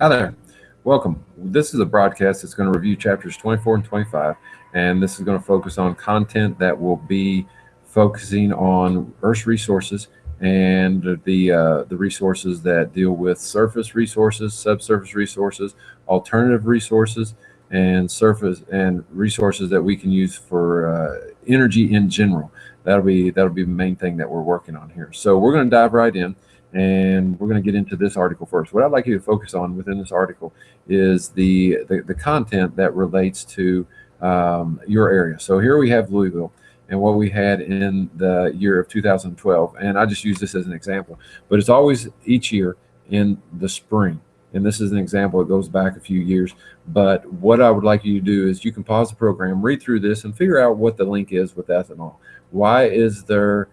Hi there. Welcome. This is a broadcast that's going to review chapters 24 and 25, and this is going to focus on content that will be focusing on Earth's resources and the resources that deal with surface resources, subsurface resources, alternative resources, and surface and resources that we can use for energy in general. That'll be the main thing that we're working on here. So we're going to dive right in and we're going to get into this article first. What I'd like you to focus on within this article is the content that relates to your area. So here we have Louisville and what we had in the year of 2012. And I just use this as an example, but it's always each year in the spring. And this is an example. It goes back a few years. But what I would like you to do is you can pause the program, read through this, and figure out what the link is with ethanol. Why is there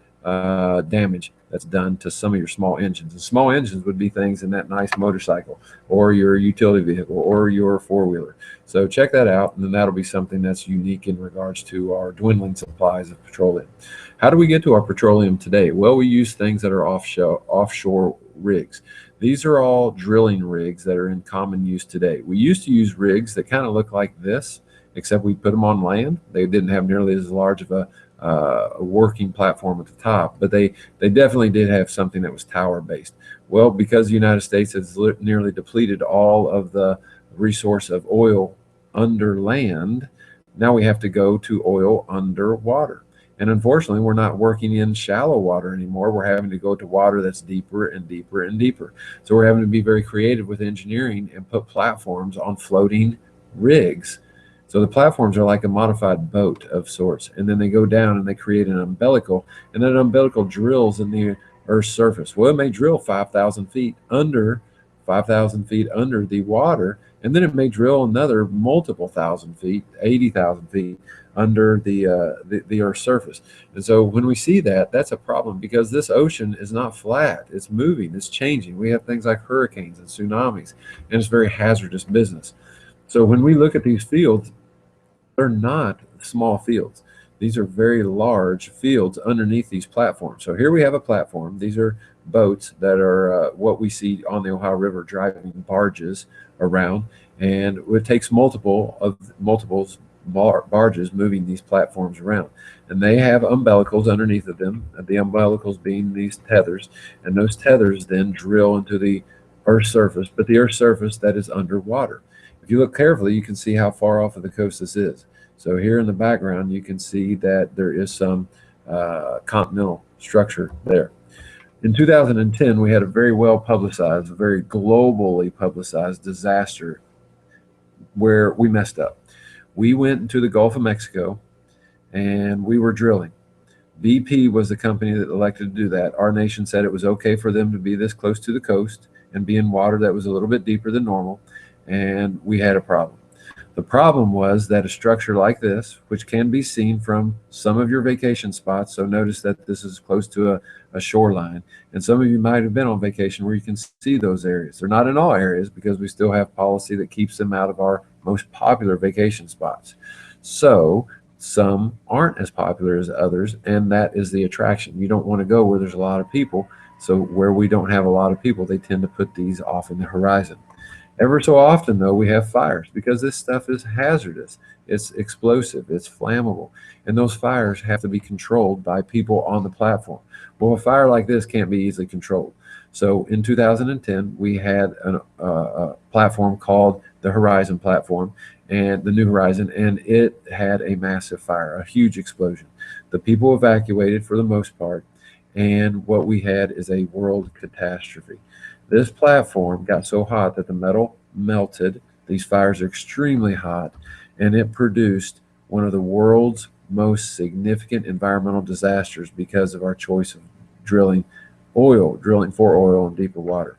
damage that's done to some of your small engines? And small engines would be things in that nice motorcycle or your utility vehicle or your four-wheeler. So check that out, and then that'll be something that's unique in regards to our dwindling supplies of petroleum. How do we get to our petroleum today? Well, we use things that are offshore rigs. These are all drilling rigs that are in common use today. We used to use rigs that kind of look like this, except we put them on land. They didn't have nearly as large of a working platform at the top, but they definitely did have something that was tower based. Well, because the United States has nearly depleted all of the resource of oil under land, now we have to go to oil underwater. And unfortunately, we're not working in shallow water anymore. We're having to go to water that's deeper and deeper and deeper. So we're having to be very creative with engineering and put platforms on floating rigs. So the platforms are like a modified boat of sorts, and then they go down and they create an umbilical, and that umbilical drills in the Earth's surface. Well, it may drill 5,000 feet under the water, and then it may drill another multiple thousand feet, 80,000 feet under the Earth's surface. And so when we see that, that's a problem because this ocean is not flat. It's moving. It's changing. We have things like hurricanes and tsunamis, and it's very hazardous business. So when we look at these fields, they're not small fields. These are very large fields underneath these platforms. So here we have a platform. These are boats that are what we see on the Ohio River driving barges around, and it takes multiples barges moving these platforms around, and they have umbilicals underneath of them. The umbilicals being these tethers, and those tethers then drill into the Earth's surface, but the Earth's surface that is underwater. If you look carefully, you can see how far off of the coast this is. So here in the background, you can see that there is some continental structure there. In 2010, we had a very well publicized, a very globally publicized disaster where we messed up. We went into the Gulf of Mexico and we were drilling. BP was the company that elected to do that. Our nation said it was okay for them to be this close to the coast and be in water that was a little bit deeper than normal, and we had a problem. The problem was that a structure like this, which can be seen from some of your vacation spots, so notice that this is close to a shoreline, and some of you might have been on vacation where you can see those areas. They're not in all areas because we still have policy that keeps them out of our most popular vacation spots. So some aren't as popular as others, and that is the attraction. You don't want to go where there's a lot of people. So where we don't have a lot of people, they tend to put these off in the horizon. Ever so often, though, we have fires because this stuff is hazardous. It's explosive. It's flammable. And those fires have to be controlled by people on the platform. Well, a fire like this can't be easily controlled. So in 2010, we had a platform called the Horizon Platform and the New Horizon, and it had a massive fire, a huge explosion. The people evacuated for the most part, and what we had is a world catastrophe. This platform got so hot that the metal melted. These fires are extremely hot, and it produced one of the world's most significant environmental disasters because of our choice of drilling drilling for oil in deeper water.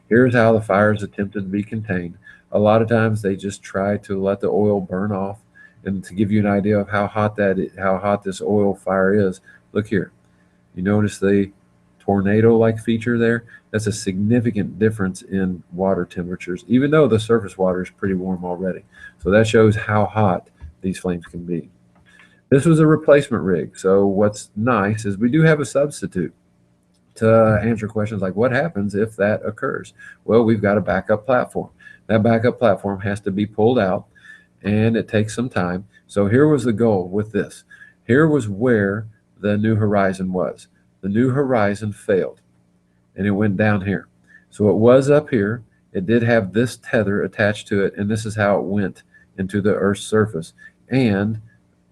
Here's how the fires attempted to be contained. A lot of times they just try to let the oil burn off. And to give you an idea of how hot this oil fire is, look here. You notice the tornado-like feature there? That's a significant difference in water temperatures, even though the surface water is pretty warm already. So that shows how hot these flames can be. This was a replacement rig. So what's nice is we do have a substitute. to answer questions like what happens if that occurs. Well, we've got a backup platform. That backup platform has to be pulled out, and it takes some time. So here was the goal with this. Here was where the New Horizon was. The New Horizon failed, and it went down here. So it was up here. It did have this tether attached to it, and this is how it went into the Earth's surface. And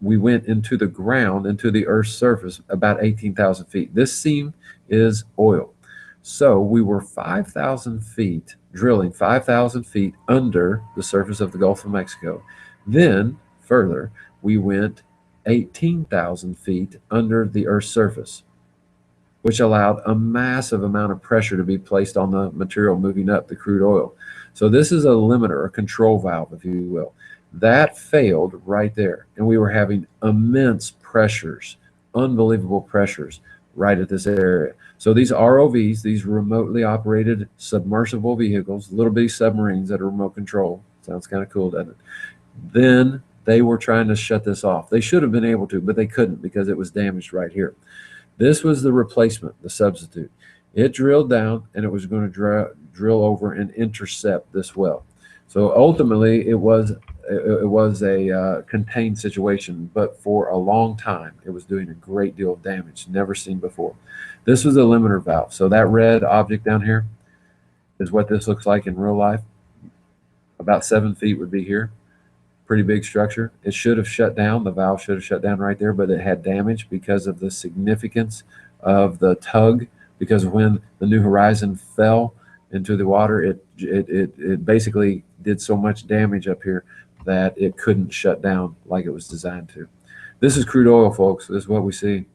we went into the ground, into the Earth's surface, about 18,000 feet. This seam is oil. So we were 5,000 feet, drilling 5,000 feet under the surface of the Gulf of Mexico. Then, further, we went 18,000 feet under the Earth's surface, which allowed a massive amount of pressure to be placed on the material moving up, the crude oil. So this is a limiter, a control valve, if you will. That failed right there. And we were having immense pressures, unbelievable pressures right at this area. So these ROVs, these remotely operated submersible vehicles, little bitty submarines that are remote control, sounds kind of cool, doesn't it? Then they were trying to shut this off. They should have been able to, but they couldn't because it was damaged right here. This was the replacement, the substitute. It drilled down and it was going to drill over and intercept this well. So ultimately, it was a contained situation, but for a long time, it was doing a great deal of damage, never seen before. This was a limiter valve. So that red object down here is what this looks like in real life. About 7 feet would be here. Pretty big structure. It should have shut down. The valve should have shut down right there, but it had damage because of the significance of the tug. Because when the New Horizon fell into the water, it basically did so much damage up here that it couldn't shut down like it was designed to. This is crude oil, folks. This is what we see.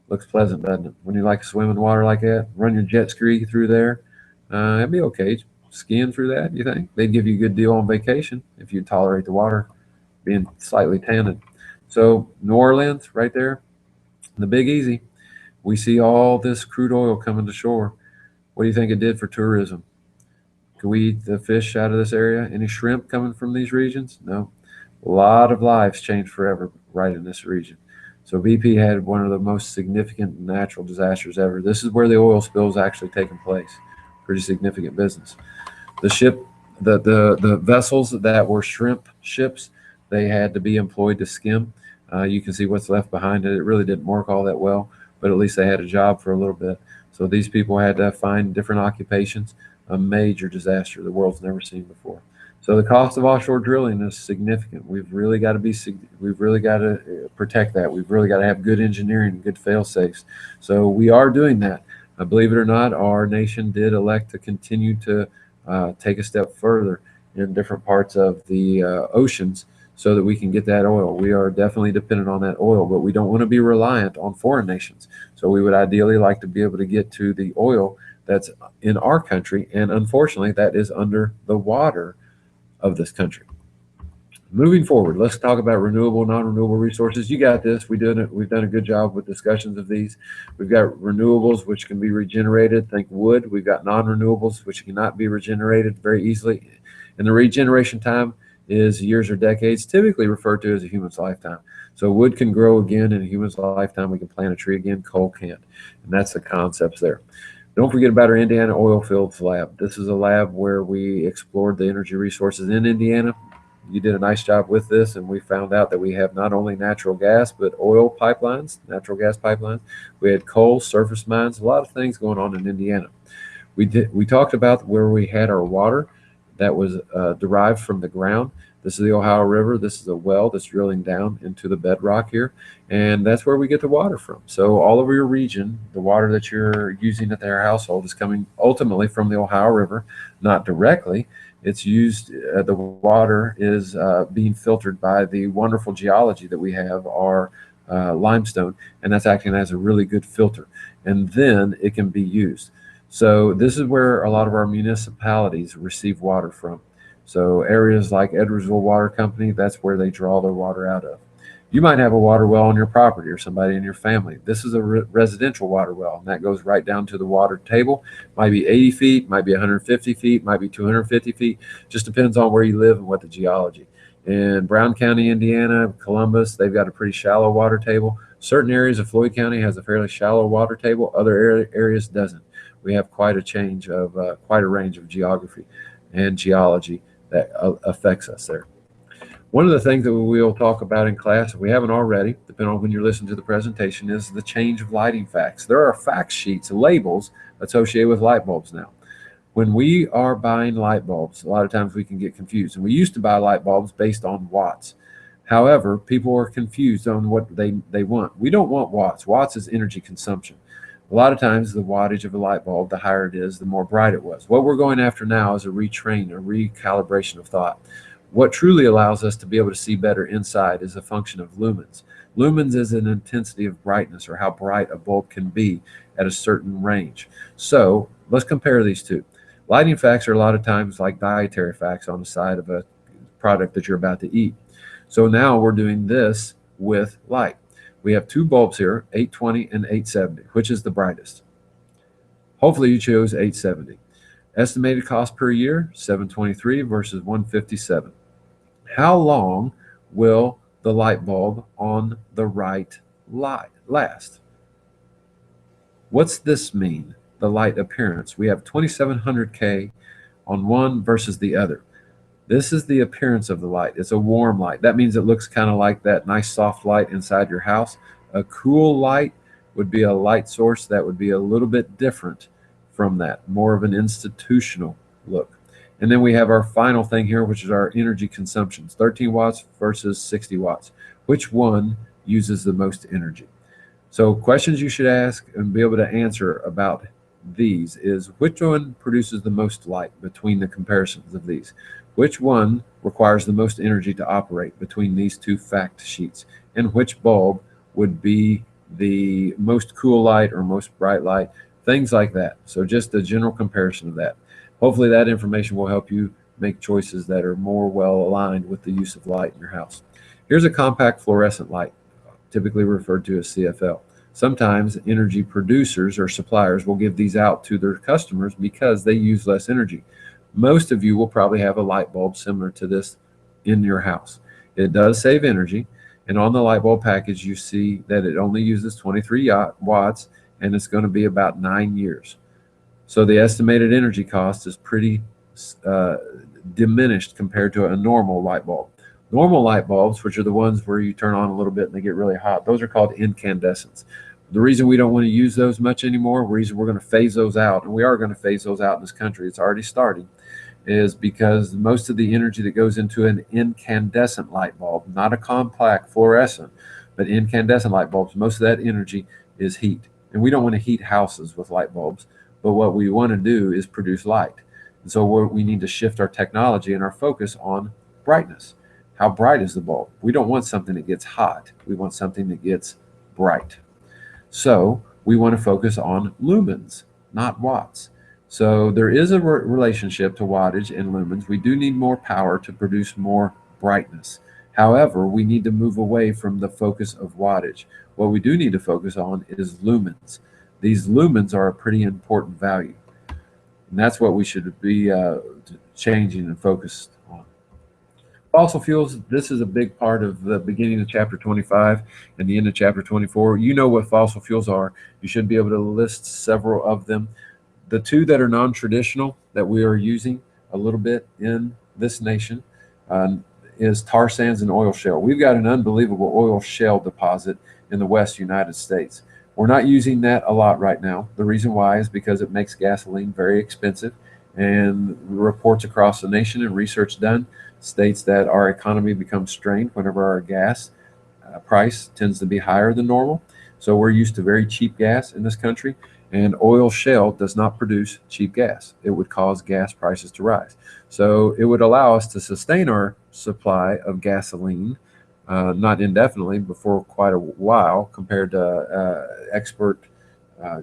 Looks pleasant, doesn't it? When you like to swim in water like that, run your jet ski through there, it'd be okay. Skiing through that, you think? They'd give you a good deal on vacation if you tolerate the water being slightly tainted. So New Orleans, right there, the Big Easy. We see all this crude oil coming to shore. What do you think it did for tourism? Could we eat the fish out of this area? Any shrimp coming from these regions? No. A lot of lives changed forever right in this region. So BP had one of the most significant natural disasters ever. This is where the oil spills actually taking place. Pretty significant business. The ship, the vessels that were shrimp ships, they had to be employed to skim. You can see what's left behind it. It really didn't work all that well, but at least they had a job for a little bit. So these people had to find different occupations. A major disaster the world's never seen before. So the cost of offshore drilling is significant. We've really got to protect that. We've really got to have good engineering and good fail safes. So we are doing that. Believe it or not, our nation did elect to continue to take a step further in different parts of the oceans so that we can get that oil. We are definitely dependent on that oil, but we don't want to be reliant on foreign nations. So we would ideally like to be able to get to the oil that's in our country, and unfortunately, that is under the water of this country. Moving forward, let's talk about renewable, non-renewable resources. You got this. We've done a good job with discussions of these. We've got renewables, which can be regenerated. Think wood. We've got non-renewables, which cannot be regenerated very easily. And the regeneration time is years or decades, typically referred to as a human's lifetime. So wood can grow again in a human's lifetime. We can plant a tree again. Coal can't. And that's the concepts there. Don't forget about our Indiana Oilfields Lab. This is a lab where we explored the energy resources in Indiana. You did a nice job with this, and we found out that we have not only natural gas, but oil pipelines, natural gas pipelines. We had coal, surface mines, a lot of things going on in Indiana. We talked about where we had our water that was derived from the ground. This is the Ohio River. This is a well that's drilling down into the bedrock here, and that's where we get the water from. So all over your region, the water that you're using at their household is coming ultimately from the Ohio River, not directly. It's used, the water is being filtered by the wonderful geology that we have, our limestone, and that's acting as a really good filter. And then it can be used. So this is where a lot of our municipalities receive water from. So areas like Edwardsville Water Company, that's where they draw their water out of. You might have a water well on your property or somebody in your family. This is a residential water well, and that goes right down to the water table. Might be 80 feet, might be 150 feet, might be 250 feet. Just depends on where you live and what the geology. In Brown County, Indiana, Columbus, they've got a pretty shallow water table. Certain areas of Floyd County has a fairly shallow water table, other areas doesn't. We have quite a range of geography and geology that affects us there. One of the things that we will talk about in class, if we haven't already, depending on when you're listening to the presentation, is the change of lighting facts. There are fact sheets, labels associated with light bulbs now. When we are buying light bulbs, a lot of times we can get confused. And we used to buy light bulbs based on watts. However, people are confused on what they want. We don't want watts. Watts is energy consumption. A lot of times the wattage of a light bulb, the higher it is, the more bright it was. What we're going after now is a recalibration of thought. What truly allows us to be able to see better inside is a function of lumens. Lumens is an intensity of brightness, or how bright a bulb can be at a certain range. So let's compare these two. Lighting facts are a lot of times like dietary facts on the side of a product that you're about to eat. So now we're doing this with light. We have two bulbs here, 820 and 870. Which is the brightest? Hopefully you chose 870. Estimated cost per year, $723 versus $157. How long will the light bulb on the right light last? What's this mean? The light appearance. We have 2700 K on one versus the other. This is the appearance of the light. It's a warm light. That means it looks kind of like that nice soft light inside your house. A cool light would be a light source that would be a little bit different from that, more of an institutional look. And then we have our final thing here, which is our energy consumptions, 13 watts versus 60 watts. Which one uses the most energy? So questions you should ask and be able to answer about these is, which one produces the most light between the comparisons of these? Which one requires the most energy to operate between these two fact sheets? And which bulb would be the most cool light or most bright light? Things like that. So just a general comparison of that. Hopefully that information will help you make choices that are more well aligned with the use of light in your house. Here's a compact fluorescent light, typically referred to as CFL. Sometimes energy producers or suppliers will give these out to their customers because they use less energy. Most of you will probably have a light bulb similar to this in your house. It does save energy, and on the light bulb package you see that it only uses 23 watts, and it's going to be about 9 years. So the estimated energy cost is pretty diminished compared to a normal light bulb. Normal light bulbs, which are the ones where you turn on a little bit and they get really hot, those are called incandescents. The reason we don't want to use those much anymore, the reason we're going to phase those out, and we are going to phase those out in this country, it's already starting, is because most of the energy that goes into an incandescent light bulb, not a compact fluorescent, but incandescent light bulbs, most of that energy is heat. And we don't want to heat houses with light bulbs, but what we want to do is produce light. And so we need to shift our technology and our focus on brightness. How bright is the bulb? We don't want something that gets hot. We want something that gets bright. So we want to focus on lumens, not watts. So there is a relationship to wattage and lumens. We do need more power to produce more brightness. However, we need to move away from the focus of wattage. What we do need to focus on is lumens. These lumens are a pretty important value. And that's what we should be changing and focused on. Fossil fuels, this is a big part of the beginning of chapter 25 and the end of chapter 24. You know what fossil fuels are. You should be able to list several of them. The two that are non-traditional that we are using a little bit in this nation is tar sands and oil shale. We've got an unbelievable oil shale deposit in the West United States. We're not using that a lot right now. The reason why is because it makes gasoline very expensive, and reports across the nation and research done states that our economy becomes strained whenever our gas price tends to be higher than normal. So we're used to very cheap gas in this country, and oil shale does not produce cheap gas. It would cause gas prices to rise. So it would allow us to sustain our supply of gasoline, not indefinitely, but for quite a while compared to expert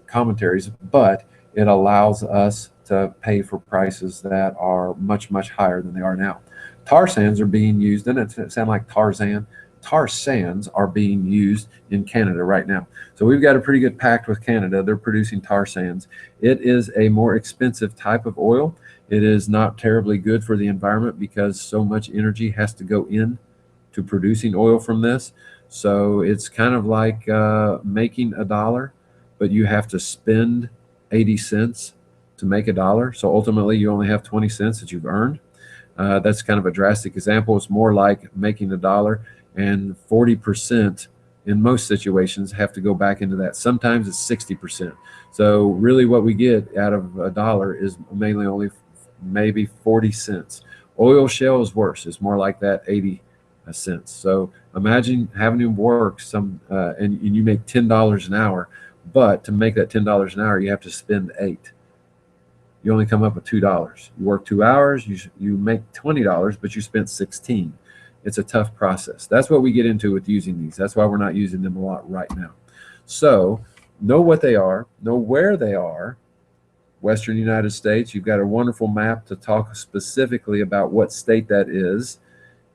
commentaries, but it allows us to pay for prices that are much, much higher than they are now. Tar sands are being used, doesn't it sound like Tarzan? Tar sands are being used in Canada right now. So we've got a pretty good pact with Canada. They're producing tar sands. It is a more expensive type of oil. It is not terribly good for the environment because so much energy has to go in to producing oil from this. So it's kind of like making a dollar, but you have to spend 80 cents to make a dollar. So ultimately, you only have 20 cents that you've earned. That's kind of a drastic example. It's more like making a dollar, and 40% in most situations have to go back into that. Sometimes it's 60%. So really what we get out of a dollar is mainly only maybe 40 cents. Oil shale is worse. It's more like that 80 cents. So imagine having to work and you make $10 an hour, but to make that $10 an hour, you have to spend 8. You only come up with $2. You work 2 hours, you make $20, but you spent 16. It's a tough process. That's what we get into with using these. That's why we're not using them a lot right now. So know what they are, know where they are. Western United States, you've got a wonderful map to talk specifically about what state that is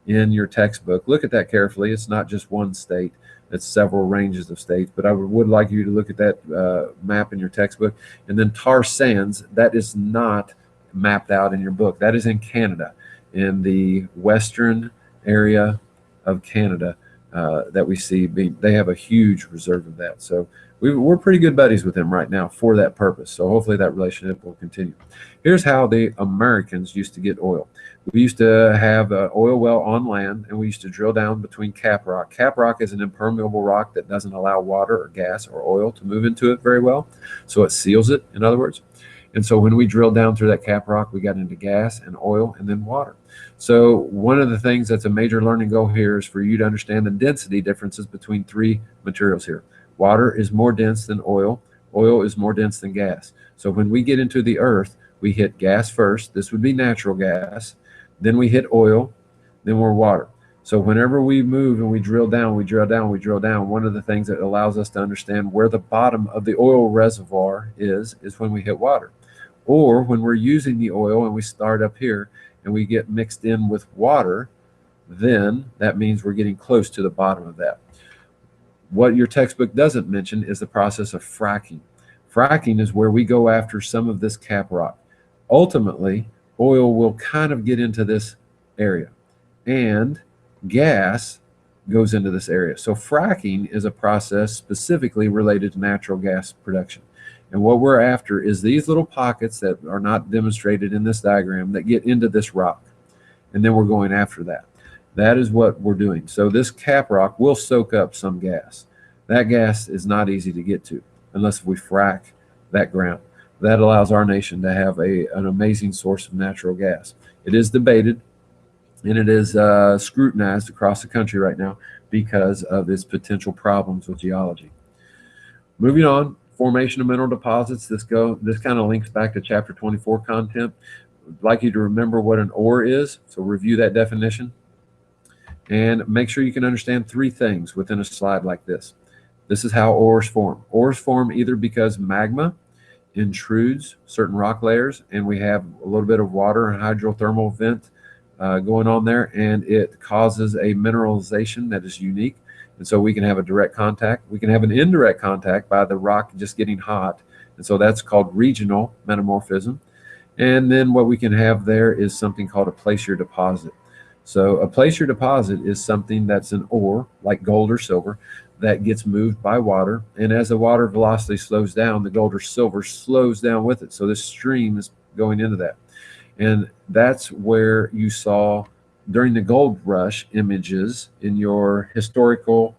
in your textbook. Look at that carefully. It's not just one state. It's several ranges of states, but I would like you to look at that map in your textbook. And then tar sands, that is not mapped out in your book. That is in Canada, in the western area of Canada that we see. They have a huge reserve of that. So we're pretty good buddies with them right now for that purpose. So hopefully that relationship will continue. Here's how the Americans used to get oil. We used to have an oil well on land, and we used to drill down between cap rock. Cap rock is an impermeable rock that doesn't allow water or gas or oil to move into it very well. So it seals it, in other words. And so when we drilled down through that cap rock, we got into gas and oil and then water. So one of the things that's a major learning goal here is for you to understand the density differences between 3 materials here. Water is more dense than oil. Oil is more dense than gas. So when we get into the earth, we hit gas first. This would be natural gas. Then we hit oil. Then we're water. So whenever we move and we drill down, we drill down, we drill down, one of the things that allows us to understand where the bottom of the oil reservoir is when we hit water. Or when we're using the oil and we start up here and we get mixed in with water, then that means we're getting close to the bottom of that. What your textbook doesn't mention is the process of fracking. Fracking is where we go after some of this cap rock. Ultimately, oil will kind of get into this area, and gas goes into this area. So fracking is a process specifically related to natural gas production. And what we're after is these little pockets that are not demonstrated in this diagram that get into this rock. And then we're going after that. That is what we're doing. So this cap rock will soak up some gas. That gas is not easy to get to unless we frack that ground. That allows our nation to have an amazing source of natural gas. It is debated and it is scrutinized across the country right now because of its potential problems with geology. Moving on, formation of mineral deposits. This kind of links back to chapter 24 content. I'd like you to remember what an ore is, so review that definition. And make sure you can understand 3 things within a slide like this. This is how ores form. Ores form either because magma intrudes certain rock layers, and we have a little bit of water and hydrothermal vent going on there, and it causes a mineralization that is unique. And so we can have a direct contact. We can have an indirect contact by the rock just getting hot. And so that's called regional metamorphism. And then what we can have there is something called a placer deposit. So a placer deposit is something that's an ore, like gold or silver, that gets moved by water. And as the water velocity slows down, the gold or silver slows down with it. So this stream is going into that. And that's where you saw during the gold rush images in your historical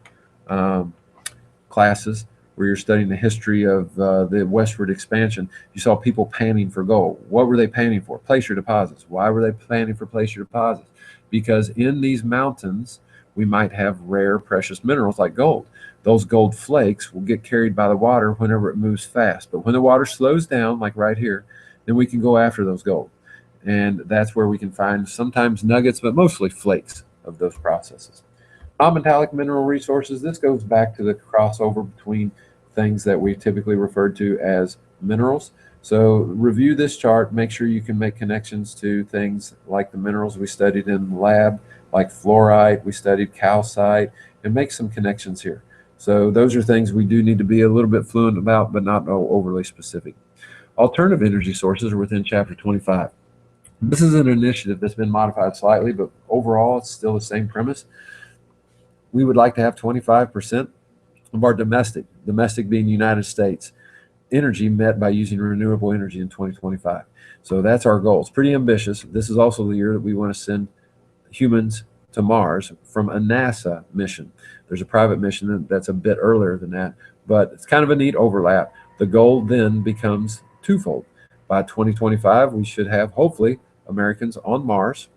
classes where you're studying the history of the westward expansion. You saw people panning for gold. What were they panning for? Placer deposits. Why were they panning for placer deposits? Because in these mountains, we might have rare precious minerals like gold. Those gold flakes will get carried by the water whenever it moves fast. But when the water slows down, like right here, then we can go after those gold. And that's where we can find sometimes nuggets, but mostly flakes of those processes. Non-metallic mineral resources, this goes back to the crossover between things that we typically refer to as minerals. So review this chart, make sure you can make connections to things like the minerals we studied in the lab, like fluorite, we studied calcite, and make some connections here. So those are things we do need to be a little bit fluent about, but not overly specific. Alternative energy sources are within chapter 25. This is an initiative that's been modified slightly, but overall it's still the same premise. We would like to have 25% of our domestic being United States, energy met by using renewable energy in 2025. So that's our goal. It's pretty ambitious. This is also the year that we want to send humans to Mars from a NASA mission. There's a private mission that's a bit earlier than that, but it's kind of a neat overlap. The goal then becomes twofold. By 2025, we should have, hopefully, Americans on Mars.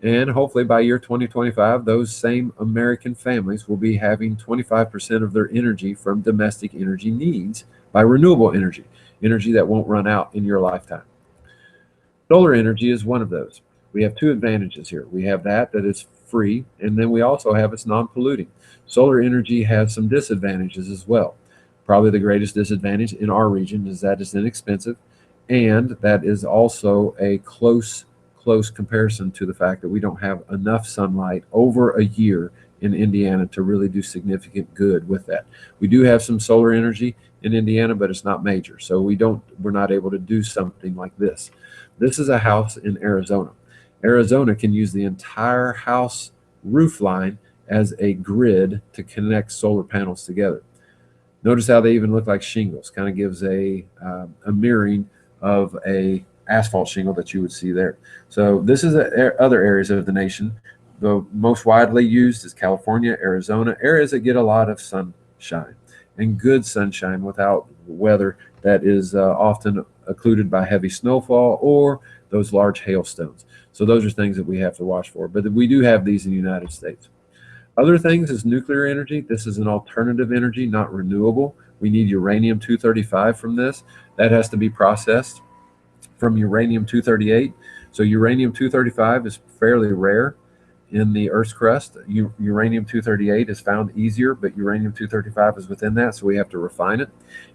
And hopefully by year 2025, those same American families will be having 25% of their energy from domestic energy needs by renewable energy, energy that won't run out in your lifetime. Solar energy is one of those. We have two advantages here. We have that it's free, and then we also have it's non-polluting. Solar energy has some disadvantages as well. Probably the greatest disadvantage in our region is that it's inexpensive, and that is also a close comparison to the fact that we don't have enough sunlight over a year in Indiana to really do significant good with that. We do have some solar energy in Indiana, but it's not major. So we're not able to do something like this. This is a house in Arizona. Arizona can use the entire house roof line as a grid to connect solar panels together. Notice how they even look like shingles, kind of gives a mirroring of a asphalt shingle that you would see there. So this is other areas of the nation. The most widely used is California, Arizona, areas that get a lot of sunshine and good sunshine without weather that is often occluded by heavy snowfall or those large hailstones. So those are things that we have to watch for. But we do have these in the United States. Other things is nuclear energy. This is an alternative energy, not renewable. We need uranium-235 from this. That has to be processed from uranium-238. So uranium-235 is fairly rare in the Earth's crust. Uranium-238 is found easier, but uranium-235 is within that, so we have to refine it.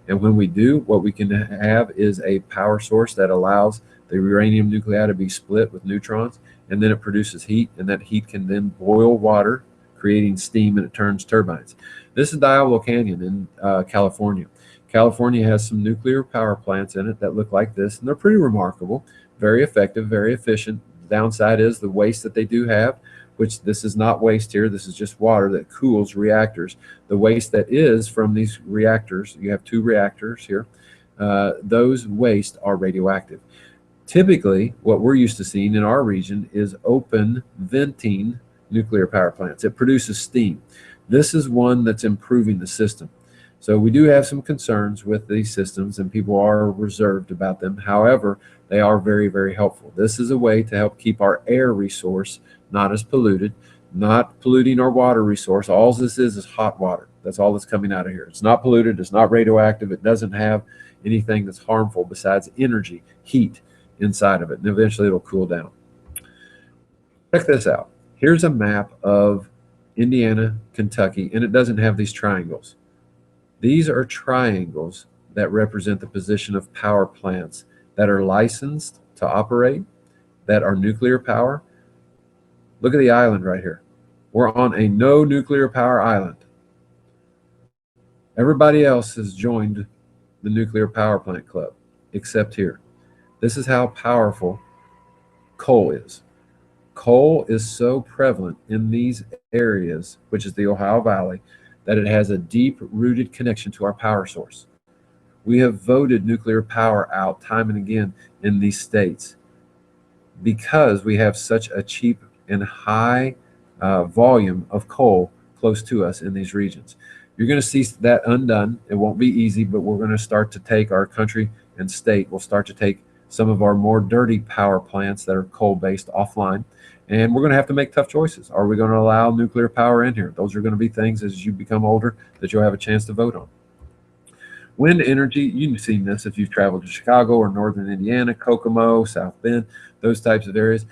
And when we do, what we can have is a power source that allows the uranium nuclei to be split with neutrons, and then it produces heat, and that heat can then boil water, creating steam, and it turns turbines. This is Diablo Canyon in California. California has some nuclear power plants in it that look like this, and they're pretty remarkable, very effective, very efficient. The downside is the waste that they do have, which this is not waste here. This is just water that cools reactors. The waste that is from these reactors, you have two reactors here, those waste are radioactive. Typically, what we're used to seeing in our region is open venting nuclear power plants. It produces steam. This is one that's improving the system. So we do have some concerns with these systems, and people are reserved about them. However, they are very, very helpful. This is a way to help keep our air resource not as polluted, not polluting our water resource. All this is hot water. That's all that's coming out of here. It's not polluted. It's not radioactive. It doesn't have anything that's harmful besides energy, heat inside of it. And eventually it'll cool down. Check this out. Here's a map of Indiana, Kentucky, and it doesn't have these triangles. These are triangles that represent the position of power plants that are licensed to operate, that are nuclear power. Look at the island right here. We're on a no nuclear power island. Everybody else has joined the nuclear power plant club, except here. This is how powerful coal is. Coal is so prevalent in these areas, which is the Ohio Valley, that it has a deep-rooted connection to our power source. We have voted nuclear power out time and again in these states because we have such a cheap and high volume of coal close to us in these regions. You're going to see that undone. It won't be easy, but we're going to start to take our country and state, we'll start to take some of our more dirty power plants that are coal-based offline. And we're going to have to make tough choices. Are we going to allow nuclear power in here? Those are going to be things as you become older that you'll have a chance to vote on. Wind energy, you've seen this if you've traveled to Chicago or northern Indiana, Kokomo, South Bend, those types of areas.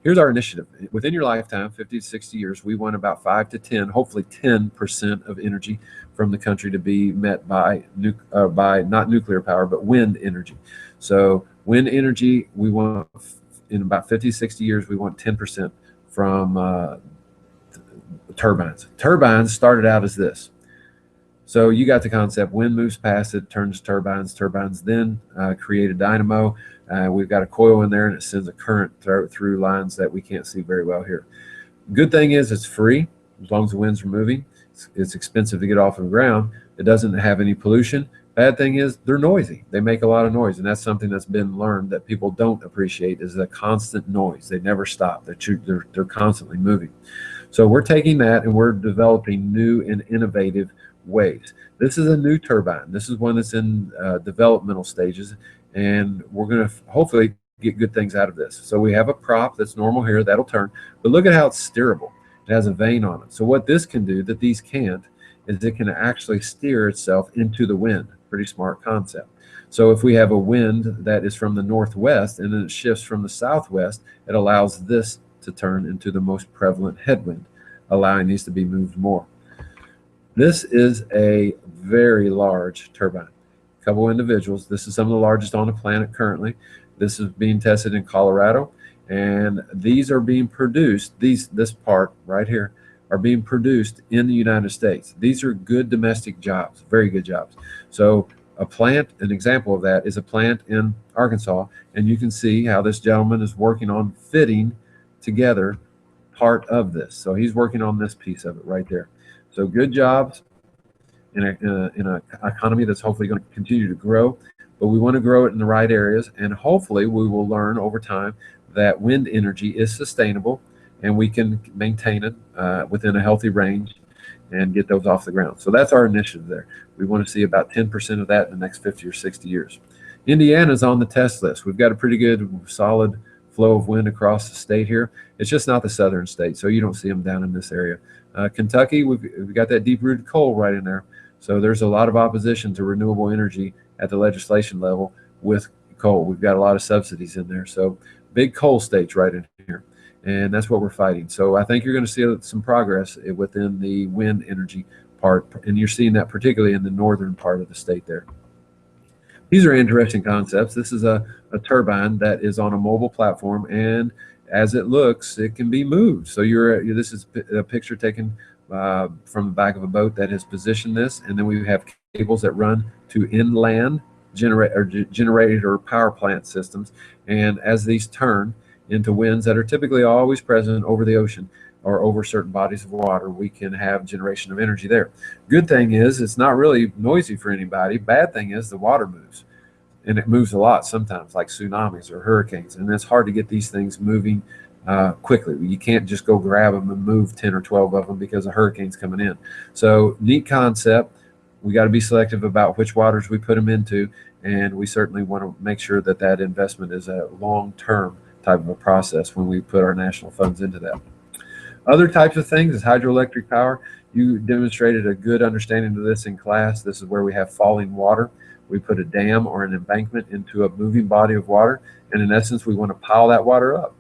Here's our initiative. Within your lifetime, 50 to 60 years, we want about 5 to 10, hopefully 10% of energy from the country to be met by not nuclear power, but wind energy. So wind energy, we want in about 50 to 60 years, we want 10% from turbines. Turbines started out as this. So you got the concept. Wind moves past it, turns turbines. Turbines then create a dynamo. We've got a coil in there, and it sends a current through lines that we can't see very well here. Good thing is it's free. as long as the winds are moving. It's expensive to get off of the ground. It doesn't have any pollution. Bad thing is they're noisy. They make a lot of noise, and that's something that's been learned that people don't appreciate is the constant noise. They never stop. They're constantly moving. So we're taking that and we're developing new and innovative ways. This is a new turbine. This is one that's in developmental stages, and we're going to hopefully get good things out of this. So we have a prop that's normal here that'll turn, but look at how it's steerable. It has a vane on it. So what this can do that these can't is it can actually steer itself into the wind. Pretty smart concept. So if we have a wind that is from the northwest and then it shifts from the southwest, it allows this to turn into the most prevalent headwind, allowing these to be moved more. This is a very large turbine. A couple individuals. This is some of the largest on the planet currently. This is being tested in Colorado, and these are being produced. This part right here are being produced in the United States. These are good domestic jobs, very good jobs. So a plant, an example of that is a plant in Arkansas, and you can see how this gentleman is working on fitting together part of this. So he's working on this piece of it right there. So good jobs in an economy that's hopefully going to continue to grow, but we want to grow it in the right areas, and hopefully we will learn over time that wind energy is sustainable and we can maintain it within a healthy range and get those off the ground. So that's our initiative there. We want to see about 10% of that in the next 50 or 60 years. Indiana's on the test list. We've got a pretty good solid flow of wind across the state here. It's just not the southern states, so you don't see them down in this area. Kentucky, we've got that deep-rooted coal right in there. So there's a lot of opposition to renewable energy at the legislation level with coal. We've got a lot of subsidies in there. So big coal states right in here. And that's what we're fighting. So I think you're going to see some progress within the wind energy part. And you're seeing that particularly in the northern part of the state there. These are interesting concepts. This is a turbine that is on a mobile platform, and as it looks, it can be moved. So this is a picture taken from the back of a boat that has positioned this, and then we have cables that run to inland generator or power plant systems. And as these turn into winds that are typically always present over the ocean or over certain bodies of water, we can have generation of energy there. Good thing is it's not really noisy for anybody. Bad thing is the water moves, and it moves a lot sometimes, like tsunamis or hurricanes, and it's hard to get these things moving quickly. You can't just go grab them and move 10 or 12 of them because a hurricane's coming in. So neat concept. We got to be selective about which waters we put them into, and we certainly want to make sure that that investment is a long-term type of a process when we put our national funds into that. Other types of things is hydroelectric power. You demonstrated a good understanding of this in class. This is where we have falling water. We put a dam or an embankment into a moving body of water, and in essence, we want to pile that water up.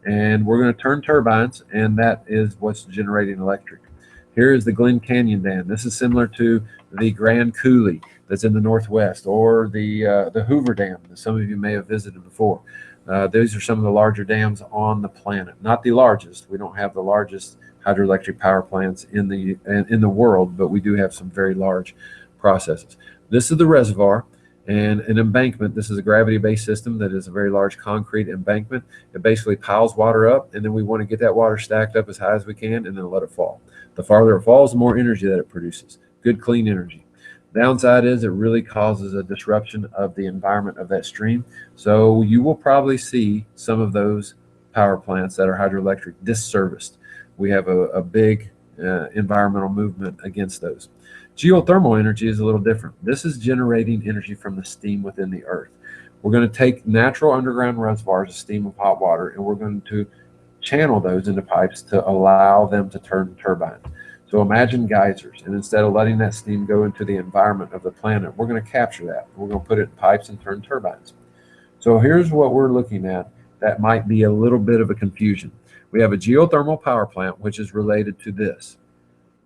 And we're going to turn turbines, and that is what's generating electric. Here is the Glen Canyon Dam. This is similar to the Grand Coulee that's in the Northwest, or the Hoover Dam that some of you may have visited before. These are some of the larger dams on the planet. Not the largest. We don't have the largest hydroelectric power plants in the world, but we do have some very large processes. This is the reservoir and an embankment. This is a gravity-based system that is a very large concrete embankment. It basically piles water up, and then we want to get that water stacked up as high as we can and then let it fall. The farther it falls, the more energy that it produces. Good, clean energy. Downside is it really causes a disruption of the environment of that stream. So you will probably see some of those power plants that are hydroelectric disserviced. We have a big environmental movement against those. Geothermal energy is a little different. This is generating energy from the steam within the earth. We're going to take natural underground reservoirs of steam of hot water, and we're going to channel those into pipes to allow them to turn turbines. So imagine geysers, and instead of letting that steam go into the environment of the planet, we're going to capture that. We're going to put it in pipes and turn turbines. So here's what we're looking at that might be a little bit of a confusion. We have a geothermal power plant, which is related to this.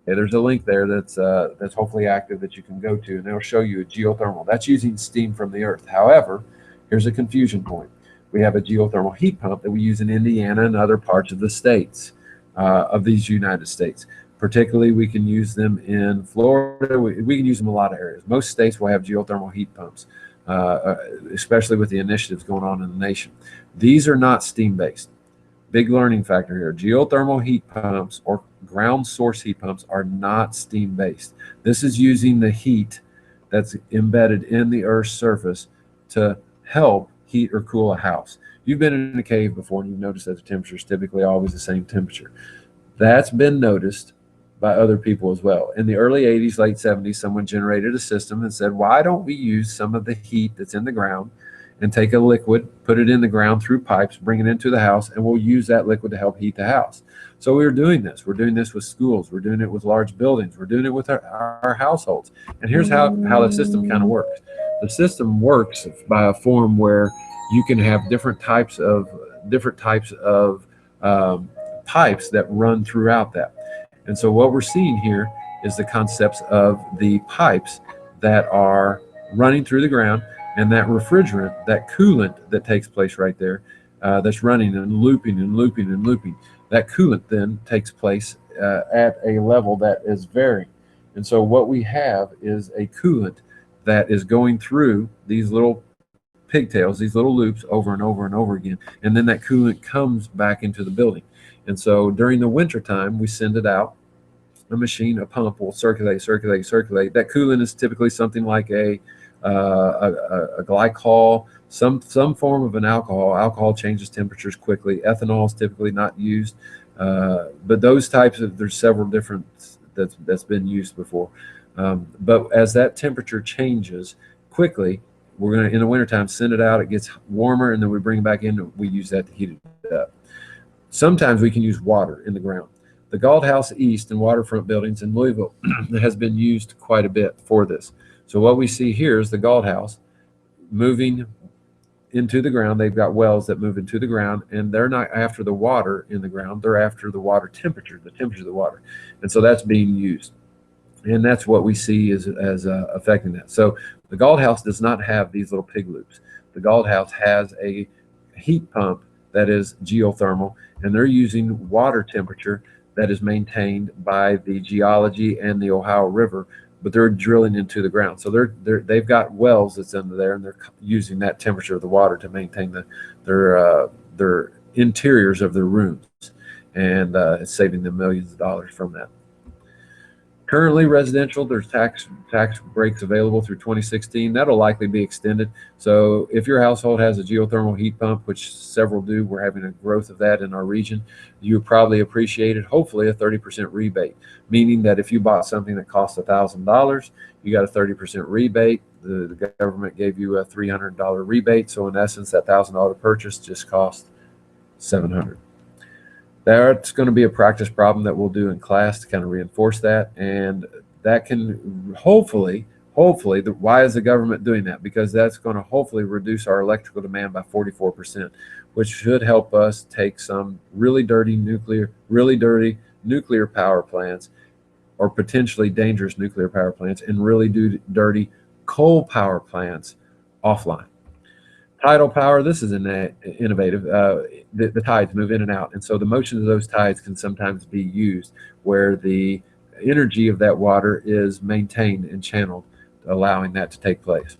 Okay, there's a link there that's hopefully active that you can go to, and it'll show you a geothermal. That's using steam from the earth. However, here's a confusion point. We have a geothermal heat pump that we use in Indiana and other parts of the states of these United States. Particularly, we can use them in Florida. We can use them in a lot of areas. Most states will have geothermal heat pumps, especially with the initiatives going on in the nation. These are not steam-based. Big learning factor here. Geothermal heat pumps or ground source heat pumps are not steam based. This is using the heat that's embedded in the Earth's surface to help heat or cool a house. You've been in a cave before and you've noticed that the temperature is typically always the same temperature. That's been noticed by other people as well. In the early 80s, late 70s, someone generated a system and said, why don't we use some of the heat that's in the ground and take a liquid, put it in the ground through pipes, bring it into the house, and we'll use that liquid to help heat the house. So we're doing this. We're doing this with schools. We're doing it with large buildings. We're doing it with our households. And here's how the system kind of works. The system works by a form where you can have different types of pipes that run throughout that. And so what we're seeing here is the concepts of the pipes that are running through the ground, and that refrigerant, that coolant that takes place right there, that's running and looping and looping and looping. That coolant then takes place at a level that is varying. And so what we have is a coolant that is going through these little pigtails, these little loops over and over and over again. And then that coolant comes back into the building. And so during the winter time, we send it out. A machine, a pump will circulate. That coolant is typically something like a glycol, some form of an alcohol. Alcohol changes temperatures quickly. Ethanol is typically not used, but those types of, there's several different that's been used before. But as that temperature changes quickly, we're going to, in the wintertime, send it out. It gets warmer, and then we bring it back in. We use that to heat it up. Sometimes we can use water in the ground. The Galt House East and waterfront buildings in Louisville has been used quite a bit for this. So what we see here is the Galt House moving into the ground. They've got wells that move into the ground, and they're not after the water in the ground. They're after the water temperature, the temperature of the water. And so that's being used. And that's what we see as affecting that. So the Galt House does not have these little pig loops. The Galt House has a heat pump that is geothermal, and they're using water temperature that is maintained by the geology and the Ohio River, but they're drilling into the ground. So they've got wells that's under there, and they're using that temperature of the water to maintain their interiors of their rooms, and it's saving them millions of dollars from that. Currently residential, there's tax breaks available through 2016. That'll likely be extended. So if your household has a geothermal heat pump, which several do, we're having a growth of that in our region, you probably appreciated, hopefully, a 30% rebate, meaning that if you bought something that cost $1,000, you got a 30% rebate. The government gave you a $300 rebate. So in essence, that $1,000 purchase just cost $700. That's going to be a practice problem that we'll do in class to kind of reinforce that. And that can hopefully, why is the government doing that? Because that's going to hopefully reduce our electrical demand by 44%, which should help us take some really dirty nuclear power plants, or potentially dangerous nuclear power plants, and really dirty coal power plants offline. Tidal power, this is innovative. The tides move in and out, and so the motion of those tides can sometimes be used where the energy of that water is maintained and channeled, allowing that to take place.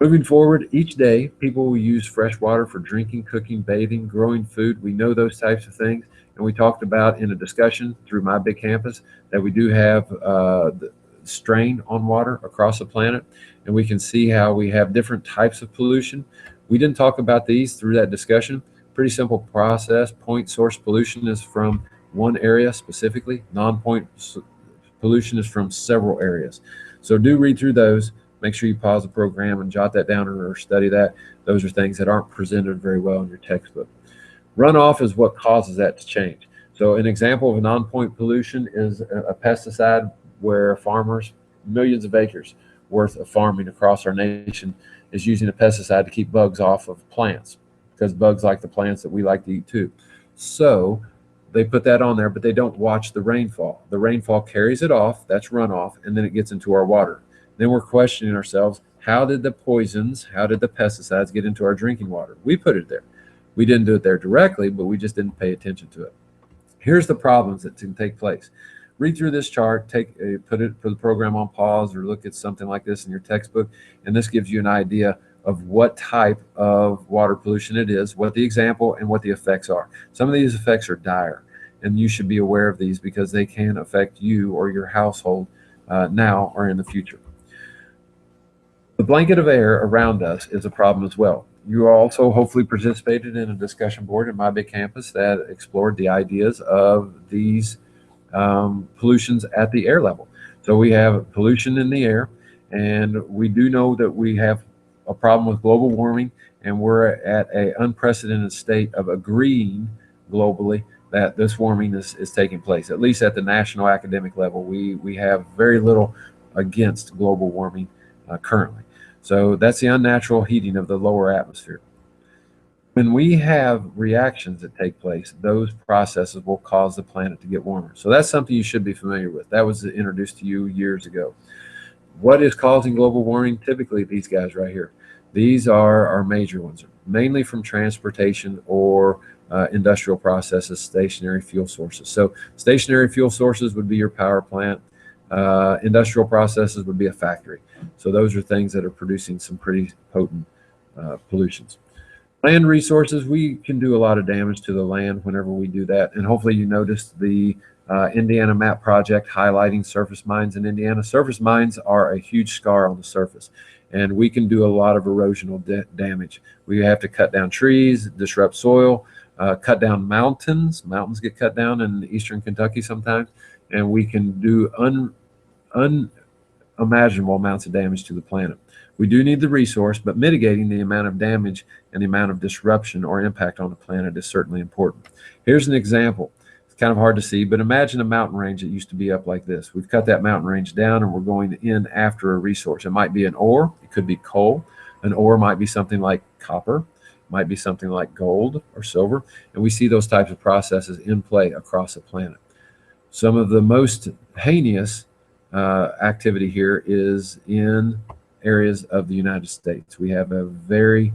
Moving forward, each day, people will use fresh water for drinking, cooking, bathing, growing food. We know those types of things, and we talked about in a discussion through My Big Campus that we do have the strain on water across the planet, and we can see how we have different types of pollution. We didn't talk about these through that discussion. Pretty simple process. Point source pollution is from one area specifically. Non-point pollution is from several areas. So do read through those. Make sure you pause the program and jot that down or study that. Those are things that aren't presented very well in your textbook. Runoff is what causes that to change. So an example of a non-point pollution is a pesticide where farmers, millions of acres worth of farming across our nation, is using a pesticide to keep bugs off of plants, because bugs like the plants that we like to eat too. So they put that on there, but they don't watch the rainfall. The rainfall carries it off, that's runoff, and then it gets into our water. Then we're questioning ourselves, how did the poisons, how did the pesticides get into our drinking water? We put it there. We didn't do it there directly, but we just didn't pay attention to it. Here's the problems that can take place. Read through this chart, put the program on pause, or look at something like this in your textbook, and this gives you an idea of what type of water pollution it is, what the example, and what the effects are. Some of these effects are dire, and you should be aware of these because they can affect you or your household now or in the future. The blanket of air around us is a problem as well. You also hopefully participated in a discussion board in my big campus that explored the ideas of these pollutions at the air level. So we have pollution in the air, and we do know that we have a problem with global warming, and we're at an unprecedented state of agreeing globally that this warming is taking place. At least at the national academic level, we have very little against global warming currently. So that's the unnatural heating of the lower atmosphere. When we have reactions that take place, those processes will cause the planet to get warmer. So that's something you should be familiar with. That was introduced to you years ago. What is causing global warming? Typically these guys right here. These are our major ones, mainly from transportation or industrial processes, stationary fuel sources. So stationary fuel sources would be your power plant. Industrial processes would be a factory. So those are things that are producing some pretty potent pollutions. Land resources, we can do a lot of damage to the land whenever we do that. And hopefully you noticed the Indiana Map Project highlighting surface mines in Indiana. Surface mines are a huge scar on the surface, and we can do a lot of erosional damage. We have to cut down trees, disrupt soil, cut down mountains. Mountains get cut down in eastern Kentucky sometimes, and we can do unimaginable amounts of damage to the planet. We do need the resource, but mitigating the amount of damage and the amount of disruption or impact on the planet is certainly important. Here's an example. It's kind of hard to see, but imagine a mountain range that used to be up like this. We've cut that mountain range down and we're going in after a resource. It might be an ore, it could be coal. An ore might be something like copper, might be something like gold or silver, and we see those types of processes in play across the planet. Some of the most heinous activity here is in areas of the United States. We have a very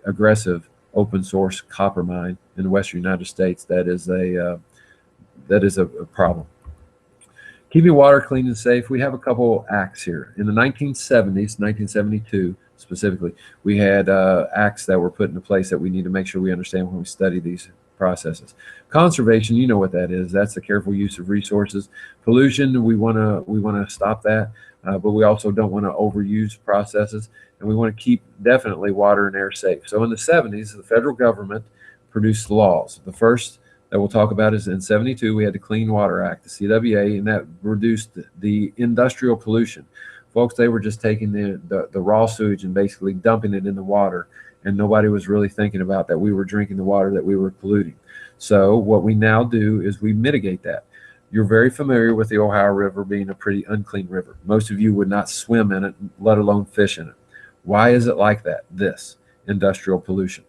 aggressive open source copper mine in the western United States that is a problem. Keeping water clean and safe, we have a couple acts here. In the 1970s, 1972 specifically, we had acts that were put into place that we need to make sure we understand when we study these processes. Conservation, you know what that is. That's the careful use of resources. Pollution, we want to stop that, but we also don't want to overuse processes, and we want to keep definitely water and air safe. So in the 70s, the federal government produced laws. The first that we'll talk about is in 72, we had the Clean Water Act, the CWA, and that reduced the industrial pollution. Folks, they were just taking the raw sewage and basically dumping it in the water, and nobody was really thinking about that we were drinking the water that we were polluting. So what we now do is we mitigate that. You're very familiar with the Ohio River being a pretty unclean river. Most of you would not swim in it, let alone fish in it. Why is it like that? This industrial pollution.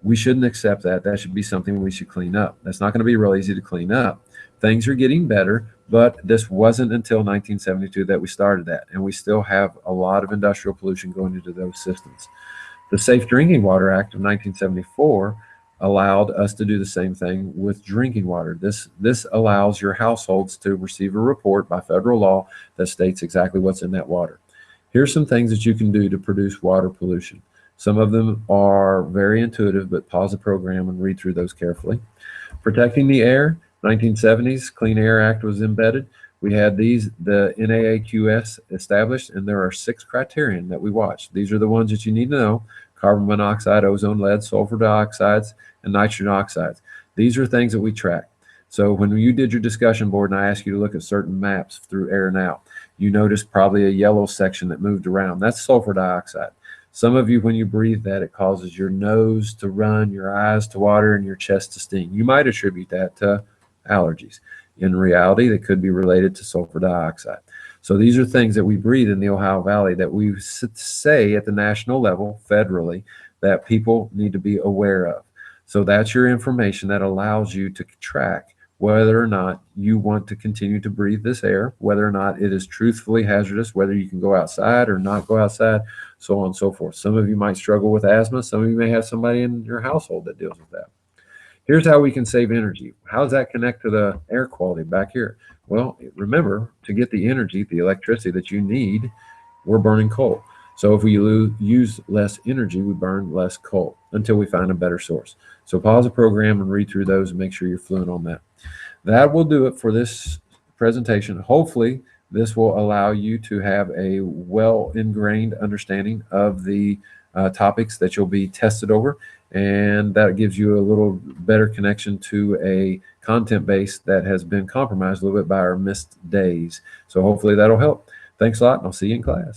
We shouldn't accept that. That should be something we should clean up. That's not going to be real easy to clean up. Things are getting better, but this wasn't until 1972 that we started that, and we still have a lot of industrial pollution going into those systems. The Safe Drinking Water Act of 1974 allowed us to do the same thing with drinking water. This allows your households to receive a report by federal law that states exactly what's in that water. Here's some things that you can do to produce water pollution. Some of them are very intuitive, but pause the program and read through those carefully. Protecting the air, 1970s Clean Air Act was embedded. We had the NAAQS established, and there are 6 criterion that we watch. These are the ones that you need to know: carbon monoxide, ozone, lead, sulfur dioxides, and nitrogen oxides. These are things that we track. So when you did your discussion board and I asked you to look at certain maps through Air Now, you noticed probably a yellow section that moved around. That's sulfur dioxide. Some of you, when you breathe that, it causes your nose to run, your eyes to water, and your chest to sting. You might attribute that to allergies. In reality, they could be related to sulfur dioxide. So these are things that we breathe in the Ohio Valley that we say at the national level, federally, that people need to be aware of. So that's your information that allows you to track whether or not you want to continue to breathe this air, whether or not it is truthfully hazardous, whether you can go outside or not go outside, so on and so forth. Some of you might struggle with asthma. Some of you may have somebody in your household that deals with that. Here's how we can save energy. How does that connect to the air quality back here? Well, remember, to get the energy, the electricity that you need, we're burning coal. So if we use less energy, we burn less coal until we find a better source. So pause the program and read through those and make sure you're fluent on that. That will do it for this presentation. Hopefully, this will allow you to have a well ingrained understanding of the topics that you'll be tested over, and that gives you a little better connection to a content base that has been compromised a little bit by our missed days. So hopefully that'll help. Thanks a lot, and I'll see you in class.